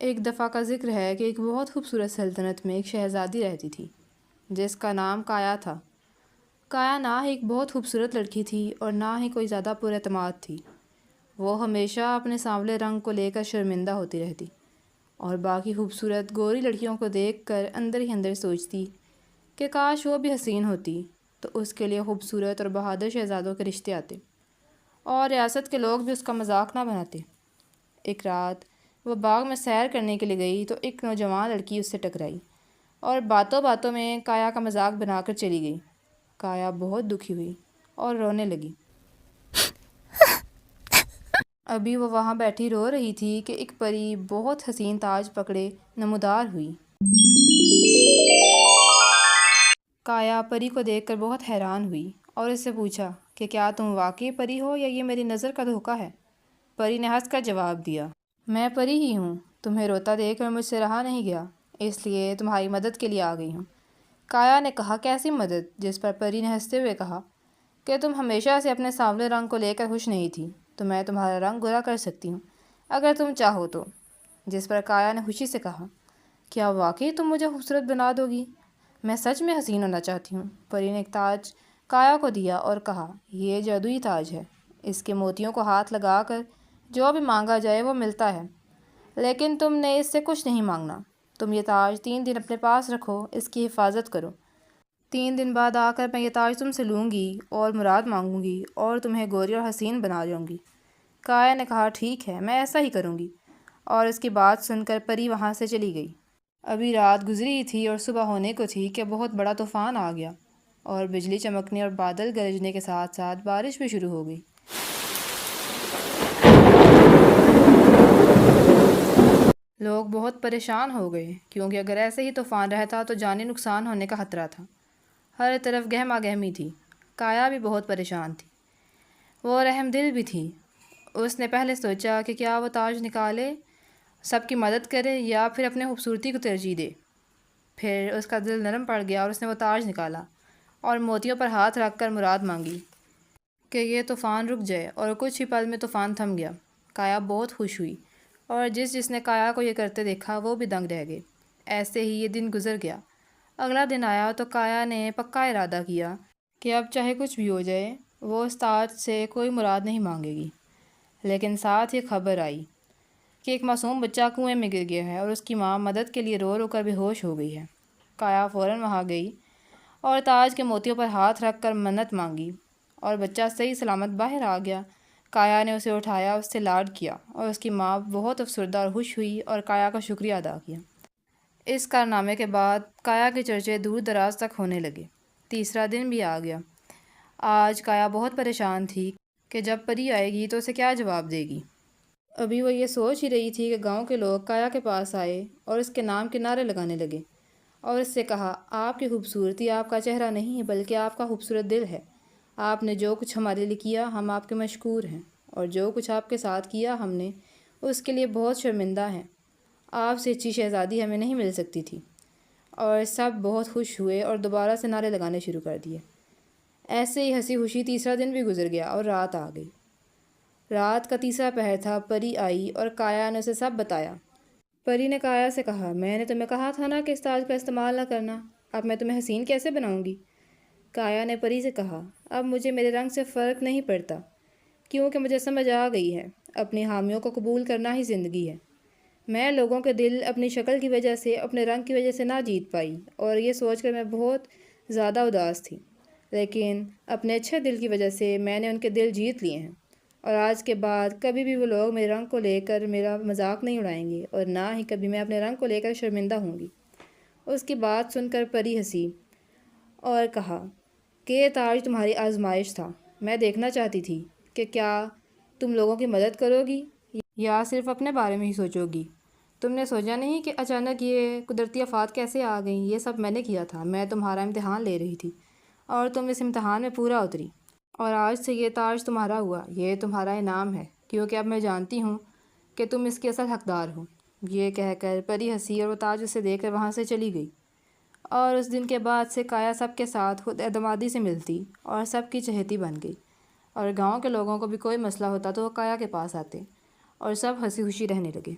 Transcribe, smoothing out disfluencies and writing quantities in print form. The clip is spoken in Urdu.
ایک دفعہ کا ذکر ہے کہ ایک بہت خوبصورت سلطنت میں ایک شہزادی رہتی تھی جس کا نام کایا تھا۔ کایا نہ ہی ایک بہت خوبصورت لڑکی تھی اور نہ ہی کوئی زیادہ پر اعتماد تھی۔ وہ ہمیشہ اپنے سانولے رنگ کو لے کر شرمندہ ہوتی رہتی اور باقی خوبصورت گوری لڑکیوں کو دیکھ کر اندر ہی اندر سوچتی کہ کاش وہ بھی حسین ہوتی تو اس کے لیے خوبصورت اور بہادر شہزادوں کے رشتے آتے اور ریاست کے لوگ بھی اس کا مذاق نہ بناتے۔ ایک رات وہ باغ میں سیر کرنے کے لیے گئی تو ایک نوجوان لڑکی اس سے ٹکرائی اور باتوں باتوں میں کایا کا مذاق بنا کر چلی گئی۔ کایا بہت دکھی ہوئی اور رونے لگی۔ ابھی وہ وہاں بیٹھی رو رہی تھی کہ ایک پری بہت حسین تاج پکڑے نمودار ہوئی۔ کایا پری کو دیکھ کر بہت حیران ہوئی اور اس سے پوچھا کہ کیا تم واقعی پری ہو یا یہ میری نظر کا دھوکہ ہے؟ پری نے ہنس کر جواب دیا، میں پری ہی ہوں، تمہیں روتا دیکھ کر مجھ سے رہا نہیں گیا، اس لیے تمہاری مدد کے لیے آ گئی ہوں۔ کایا نے کہا، کیسی مدد؟ جس پر پری نے ہنستے ہوئے کہا کہ تم ہمیشہ سے اپنے سانولے رنگ کو لے کر خوش نہیں تھی تو میں تمہارا رنگ گورا کر سکتی ہوں اگر تم چاہو تو۔ جس پر کایا نے خوشی سے کہا، کیا واقعی تم مجھے خوبصورت بنا دو گی؟ میں سچ میں حسین ہونا چاہتی ہوں۔ پری نے ایک تاج کایا کو دیا اور کہا، یہ جادوئی تاج ہے، اس کے موتیوں کو ہاتھ لگا کر جو بھی مانگا جائے وہ ملتا ہے، لیکن تم نے اس سے کچھ نہیں مانگنا۔ تم یہ تاج 3 دن اپنے پاس رکھو، اس کی حفاظت کرو۔ 3 دن بعد آ کر میں یہ تاج تم سے لوں گی اور مراد مانگوں گی اور تمہیں گوری اور حسین بنا دوں گی۔ کایا نے کہا، ٹھیک ہے، میں ایسا ہی کروں گی، اور اس کی بات سن کر پری وہاں سے چلی گئی۔ ابھی رات گزری تھی اور صبح ہونے کو تھی کہ بہت بڑا طوفان آ گیا اور بجلی چمکنے اور بادل گرجنے کے ساتھ ساتھ بارش بھی شروع ہو گئی۔ لوگ بہت پریشان ہو گئے کیونکہ اگر ایسے ہی طوفان رہتا تو جانی نقصان ہونے کا خطرہ تھا۔ ہر طرف گہما گہمی تھی۔ کایا بھی بہت پریشان تھی، وہ رحم دل بھی تھی۔ اس نے پہلے سوچا کہ کیا وہ تاج نکالے، سب کی مدد کرے یا پھر اپنے خوبصورتی کو ترجیح دے۔ پھر اس کا دل نرم پڑ گیا اور اس نے وہ تاج نکالا اور موتیوں پر ہاتھ رکھ کر مراد مانگی کہ یہ طوفان رک جائے، اور کچھ ہی پل میں طوفان تھم گیا۔ کایا بہت خوش ہوئی اور جس نے کایا کو یہ کرتے دیکھا وہ بھی دنگ رہ گئے۔ ایسے ہی یہ دن گزر گیا۔ اگلا دن آیا تو کایا نے پکا ارادہ کیا کہ اب چاہے کچھ بھی ہو جائے وہ اس تاج سے کوئی مراد نہیں مانگے گی۔ لیکن ساتھ ہی خبر آئی کہ ایک معصوم بچہ کنویں میں گر گیا ہے اور اس کی ماں مدد کے لیے رو رو کر بے ہوش ہو گئی ہے۔ کایا فوراً وہاں گئی اور تاج کے موتیوں پر ہاتھ رکھ کر منت مانگی اور بچہ صحیح سلامت باہر آ گیا۔ کایا نے اسے اٹھایا، اس سے لاڈ کیا اور اس کی ماں بہت افسردہ اور خوش ہوئی اور کایا کا شکریہ ادا کیا۔ اس کارنامے کے بعد کایا کے چرچے دور دراز تک ہونے لگے۔ تیسرا دن بھی آ گیا۔ آج کایا بہت پریشان تھی کہ جب پری آئے گی تو اسے کیا جواب دے گی۔ ابھی وہ یہ سوچ ہی رہی تھی کہ گاؤں کے لوگ کایا کے پاس آئے اور اس کے نام کے نعرے لگانے لگے اور اس سے کہا، آپ کی خوبصورتی آپ کا چہرہ نہیں بلکہ آپ کا خوبصورت دل ہے۔ آپ نے جو کچھ ہمارے لیے کیا ہم آپ کے مشکور ہیں، اور جو کچھ آپ کے ساتھ کیا ہم نے اس کے لیے بہت شرمندہ ہیں۔ آپ سے اچھی شہزادی ہمیں نہیں مل سکتی تھی۔ اور سب بہت خوش ہوئے اور دوبارہ سے نعرے لگانے شروع کر دیے۔ ایسے ہی ہنسی خوشی تیسرا دن بھی گزر گیا اور رات آ گئی۔ رات کا تیسرا پہر تھا۔ پری آئی اور کایا نے اسے سب بتایا۔ پری نے کایا سے کہا، میں نے تمہیں کہا تھا نا کہ اس تاج کا استعمال نہ کرنا، اب میں تمہیں حسین کیسے بناؤں گی؟ کایا نے پری سے کہا، اب مجھے میرے رنگ سے فرق نہیں پڑتا کیونکہ مجھے سمجھ آ گئی ہے، اپنی حامیوں کو قبول کرنا ہی زندگی ہے۔ میں لوگوں کے دل اپنی شکل کی وجہ سے، اپنے رنگ کی وجہ سے نہ جیت پائی اور یہ سوچ کر میں بہت زیادہ اداس تھی، لیکن اپنے اچھے دل کی وجہ سے میں نے ان کے دل جیت لیے ہیں، اور آج کے بعد کبھی بھی وہ لوگ میرے رنگ کو لے کر میرا مذاق نہیں اڑائیں گے اور نہ ہی کبھی میں اپنے رنگ کو لے کر شرمندہ ہوں گی۔ اس کی بات سن کر پری ہنسی اور کہا کہ یہ تاج تمہاری آزمائش تھا۔ میں دیکھنا چاہتی تھی کہ کیا تم لوگوں کی مدد کرو گی یا صرف اپنے بارے میں ہی سوچو گی۔ تم نے سوچا نہیں کہ اچانک یہ قدرتی آفات کیسے آ گئیں؟ یہ سب میں نے کیا تھا۔ میں تمہارا امتحان لے رہی تھی اور تم اس امتحان میں پورا اتری، اور آج سے یہ تاج تمہارا ہوا۔ یہ تمہارا انعام ہے کیونکہ اب میں جانتی ہوں کہ تم اس کی اصل حقدار ہو۔ یہ کہہ کر پری ہنسی اور وہ تاج اسے دے کر وہاں سے چلی گئی، اور اس دن کے بعد سے کایا سب کے ساتھ خود اعتمادی سے ملتی اور سب کی چہیتی بن گئی، اور گاؤں کے لوگوں کو بھی کوئی مسئلہ ہوتا تو وہ کایا کے پاس آتے اور سب ہنسی خوشی رہنے لگے۔